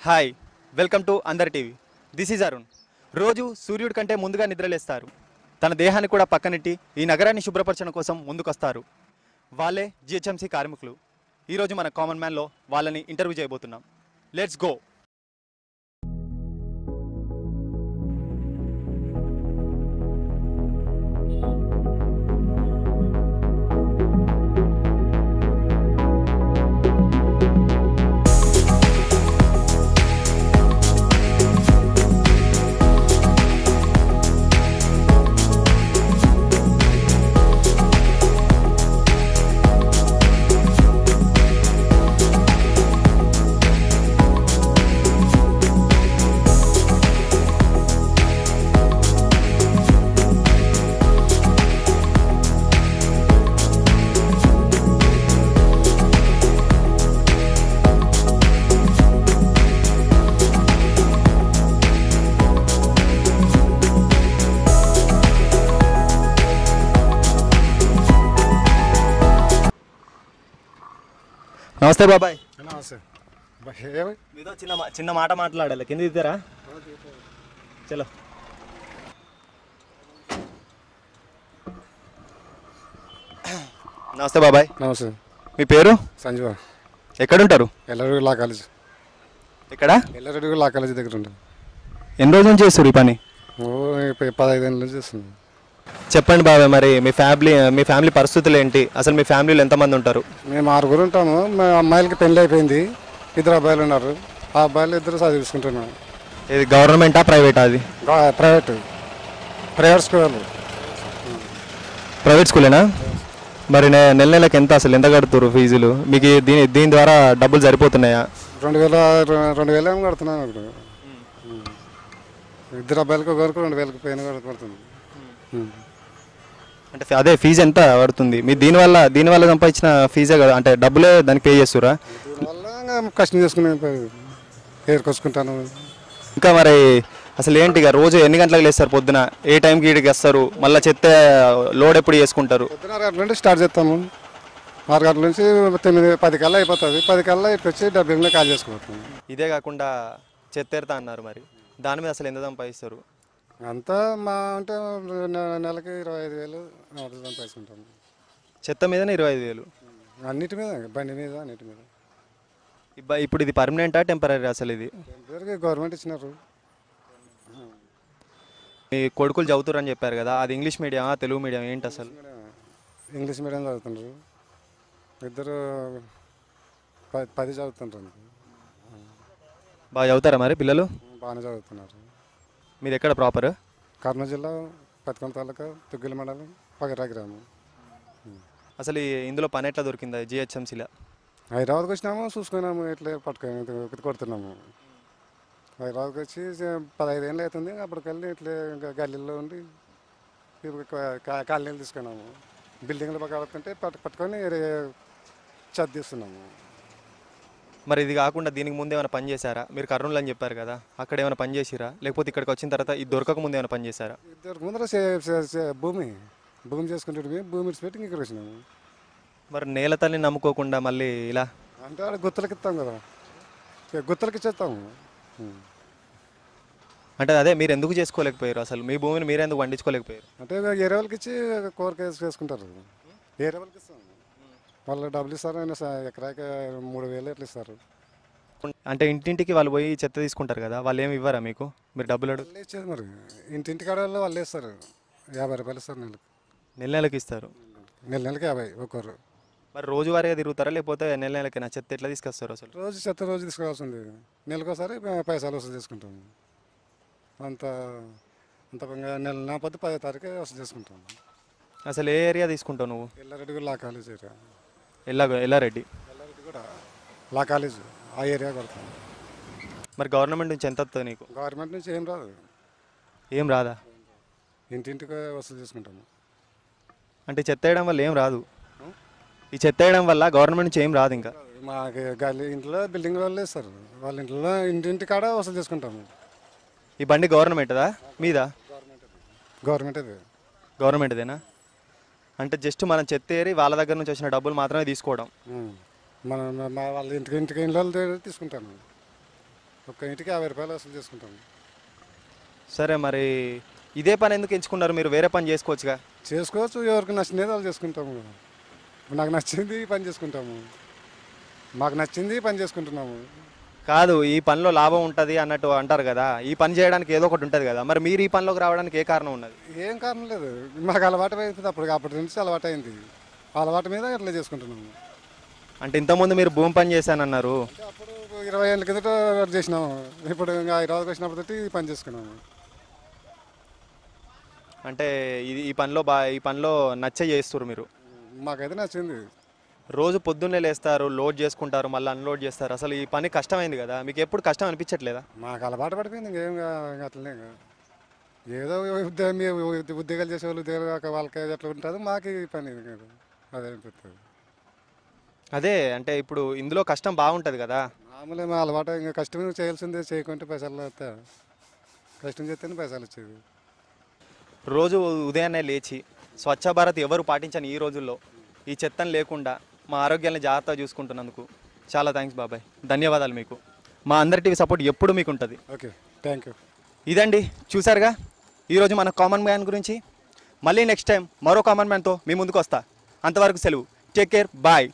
Hi, welcome to another TV. This is Arun. రోజు సూర్యుడి కంటే ముందుగా నిద్రలేస్తారు. తన దేహాన్ని కూడా పక్కనెట్టి ఈ నగరాన్ని శుభ్రపరచడం కోసం ముందుకొస్తారు. వాళ్ళే జిహెచ్ఎంసీ కార్మికులు. ఈరోజు మన కామన్ మ్యాన్లో వాళ్ళని ఇంటర్వ్యూ చేయబోతున్నాం. Let's go. నమస్తే బాబాయ్. నమస్తే. మీతో చిన్న మాట మాట్లాడాలి. కింద దిగుతారా? చలో. నమస్తే బాబాయ్. నమస్తే. మీ పేరు? సంజీవ. ఎక్కడుంటారు? Yellareddy law college. ఎక్కడ? ఎల్లరెడ్డి లా కాలేజ్ దగ్గర ఉంటుంది. ఎన్ని రోజుల నుంచి చేస్తారు ఈ పని? 15 ఏళ్ళ నుంచి చేస్తుంది. చెప్పండి బాబాయ్, మరి మీ ఫ్యామిలీ పరిస్థితులు ఏంటి? అసలు మీ ఫ్యామిలీలో ఎంతమంది ఉంటారు? మేము 6 ఉంటాము. మా అమ్మాయిలకి పెళ్ళి అయిపోయింది. 2 అబ్బాయిలు ఉన్నారు. ఆ అబ్బాయిలు 2 చదివించుకుంటున్నాం. ఇది గవర్నమెంటా ప్రైవేటా? అది ప్రైవేట్ స్కూల్. ప్రైవేట్ స్కూలేనా? మరి నెల నెలకు ఎంత కడుతున్నారు ఫీజులు? మీకు దీని ద్వారా డబ్బులు సరిపోతున్నాయా? 2,000 ఏమో కడుతున్నాను. ఇప్పుడు 2 అబ్బాయిలకు ఒకరికి 2,000 పైన కడుతుంది. అంటే అదే ఫీజు ఎంత పడుతుంది? మీ దీనివల్ల సంపాదించిన ఫీజే కదా, అంటే డబ్బులే దానికి పే చేస్తురా? దీనివల్ల కష్టం చేసుకుని ఏరుకొచ్చుకుంటాను. ఇంకా మరి అసలు ఏంటి, ఇక రోజు ఎన్ని గంటలకు లేస్తారు? పొద్దున ఏ టైంకి ఇక్కడికి వస్తారు? మళ్ళీ చెత్త లోడ్ ఎప్పుడు చేసుకుంటారు? పొద్దున 6 గంటల నుండి స్టార్ట్ చేస్తాము. 6 గంటల నుంచి 9-10 కల్లా అయిపోతుంది. 10 కల్లా ఇటు వచ్చి 70 కాల్ చేసుకుంటాం. ఇదే కాకుండా చెత్త ఎడతా అన్నారు, మరి దాని మీద అసలు ఎంత సంపాదిస్తారు? అంతా మా అంటే నెలకి 25,000 సంపాదించుకుంటాము. చెత్త మీదనే 25,000? అన్నిటి మీద, బండి మీద, అన్నిటి మీద. ఇప్పుడు ఇది పర్మనెంటా టెంపరీ? అసలు ఇది గవర్నమెంట్ ఇచ్చినారు. మీ కొడుకులు చదువుతారు అని చెప్పారు కదా, అది ఇంగ్లీష్ మీడియమా తెలుగు మీడియం ఏంటి అసలు? ఇంగ్లీష్ మీడియం చదువుతున్నారు. 2 10 చదువుతుంటారు. బాగా చదువుతారా మరి పిల్లలు? బాగానే చదువుతున్నారు. మీది ఎక్కడ ప్రాపర్? కర్నూలు జిల్లా పత్తికొండ తాలూకా తుగ్గిల మండలం పగరా గ్రామం. అసలు ఇందులో పని ఎట్లా దొరికిందా జిహెచ్ఎంసీలో? హైదరాబాద్కి వచ్చినాము, చూసుకున్నాము, ఇట్లా పట్టుకొని కొడుతున్నాము. హైదరాబాద్కి వచ్చి 15 ఏళ్ళు అవుతుంది. అప్పటికెళ్ళి ఇట్లా గల్లీలో ఉండి కాలనీలు తీసుకున్నాము. బిల్డింగ్లు పడుతుంటే పట్టుకొని చెత్త తీస్తున్నాము. మరి ఇది కాకుండా దీనికి ముందు ఏమైనా పని చేశారా? మీరు కర్నూలు అని చెప్పారు కదా, అక్కడ ఏమైనా పని చేసిరా? లేకపోతే ఇక్కడికి వచ్చిన తర్వాత ఇది దొరకక ముందు ఏమైనా పని చేశారా? ముందర భూమి చేసుకుంటే భూమి పెట్టి ఇక్కడికి వచ్చినాము. మరి నేల తల్లిని నమ్ముకోకుండా మళ్ళీ ఇలా అంటే ఆడ గుత్తలకి ఇస్తాం కదా, గుత్తలకి ఇచ్చేస్తాము. అంటే అదే మీరు ఎందుకు చేసుకోలేకపోయారు? అసలు మీ భూమిని మీరే ఎందుకు పండించుకోలేకపోయారు? అంటే వేరే వాళ్ళకి ఇచ్చి కోరిక వేసుకుంటారు. వేరే వాళ్ళకి ఇస్తాము, వాళ్ళు డబ్బులు ఇస్తారు. ఎకరాకి 3,000 ఎట్లా ఇస్తారు. అంటే ఇంటింటికి వాళ్ళు పోయి చెత్త తీసుకుంటారు కదా, వాళ్ళు ఏమి ఇవ్వరా మీకు? మీరు డబ్బులు వాళ్ళు ఇచ్చేది మరి ఇంటింటి కాడ వాళ్ళు ఇస్తారు. 50 రూపాయలు ఇస్తారు నెలకు. నెలకి ఇస్తారు? నెలకి 50 ఒక్కరు. మరి రోజువారీగా తిరుగుతారా లేకపోతే నెలకి నా చెత్త ఎట్లా తీసుకొస్తారు? అసలు రోజు తీసుకోవాల్సింది. నెలకోసారి పైసలు వసూలు చేసుకుంటాము. అంత నెల నాపొద్దు 10వ తారీఖు వసూలు చేసుకుంటాము. అసలు ఏ ఏరియా తీసుకుంటావు నువ్వు? Yellareddy law college area. Yellareddy కూడా లా కాలేజ్ ఆ ఏరియా కొడతాం. మరి గవర్నమెంట్ నుంచి ఎంత వస్తుంది నీకు? గవర్నమెంట్ నుంచి ఏం రాదు. ఏం రాదా? ఇంటింటికి వసూలు చేసుకుంటాము. అంటే చెత్త వేయడం వల్ల ఏం రాదు? ఈ చెత్త వేయడం వల్ల గవర్నమెంట్ నుంచి ఏం రాదు? ఇంకా మా గల్లీ ఇంట్లో బిల్డింగ్ వాళ్ళు ఇస్తారు. వాళ్ళ ఇంట్లో ఇంటింటి కాడ వసూలు చేసుకుంటాము. ఈ బండి గవర్నమెంట్దా మీదా? గవర్నమెంట్దేనా? అంటే జస్ట్ మనం చెత్త ఏరి వాళ్ళ దగ్గర నుంచి వచ్చిన డబ్బులు మాత్రమే తీసుకోవడం. మన వాళ్ళ ఇంటికి ఇంట్లో తీసుకుంటాను. ఒక్క ఇంటికి 50 రూపాయలు వసూలు చేసుకుంటాం. సరే, మరి ఇదే పని ఎందుకు ఎంచుకున్నారు? మీరు వేరే పని చేసుకోవచ్చుగా. చేసుకోవచ్చు, ఎవరికి నచ్చినది వాళ్ళు చేసుకుంటాము. ఇప్పుడు నాకు నచ్చింది ఈ పని చేసుకుంటాము, మాకు నచ్చింది ఈ పని చేసుకుంటున్నాము. కాదు, ఈ పనిలో లాభం ఉంటుంది అన్నట్టు అంటారు కదా. ఈ పని చేయడానికి ఏదో ఒకటి ఉంటుంది కదా. మరి మీరు ఈ పనిలోకి రావడానికి ఏ కారణం ఉన్నది? ఏం కారణం లేదు, మాకు అలవాటు అయిపోతుంది. అప్పటి నుంచి అలవాటు అయింది. అలవాటు మీద ఇట్లా చేసుకుంటున్నాము. అంటే ఇంతకుముందు మీరు భూమి పని చేశానన్నారు. అంటే అప్పుడు 20 ఏళ్ళ కిందట వర్క్ చేసినాము. ఇప్పుడు ఇంకా 20 వచ్చినప్పటి ఈ పని చేసుకున్నాము. అంటే ఈ పనిలో నచ్చే చేస్తారు మీరు. మాకైతే నచ్చింది. రోజు పొద్దున్నే లేస్తారు, లోడ్ చేసుకుంటారు, మళ్ళీ అన్లోడ్ చేస్తారు. అసలు ఈ పని కష్టమైంది కదా, మీకు ఎప్పుడు కష్టం అనిపించట్లేదా? మాకు అలవాటు పడిపోయింది, ఇంకేం అట్లనే ఇంకా. ఏదో ఉద్యోగాలు చేసే వాళ్ళు ఉద్యోగాలు కాక వాళ్ళకి ఎట్లా ఉంటుంది, మాకు ఈ పని కాదు. అదే అనిపిస్తుంది. అదే అంటే ఇప్పుడు ఇందులో కష్టం బాగుంటుంది కదా. మామూలు మా అలవాటు, ఇంకా కష్టం చేయాల్సిందే, చేయకుంటే పైసలు వస్తే కష్టం చేస్తేనే పైసలు వచ్చేది. రోజు ఉదయాన్నే లేచి స్వచ్ఛ భారత్ ఎవరు పాటించని ఈ రోజుల్లో ఈ చెత్తను లేకుండా మా ఆరోగ్యాన్ని జాగ్రత్తగా చూసుకుంటున్నందుకు చాలా థ్యాంక్స్ బాబాయ్. ధన్యవాదాలు మీకు. మా అందరి టీవీ సపోర్ట్ ఎప్పుడు మీకు ఉంటుంది. Okay, thank you. ఇదండి, చూసారుగా ఈరోజు మన కామన్ మ్యాన్ గురించి. మళ్ళీ నెక్స్ట్ టైం మరో కామన్ మ్యాన్తో మీ ముందుకు వస్తా. అంతవరకు సెలవు. Take care, bye.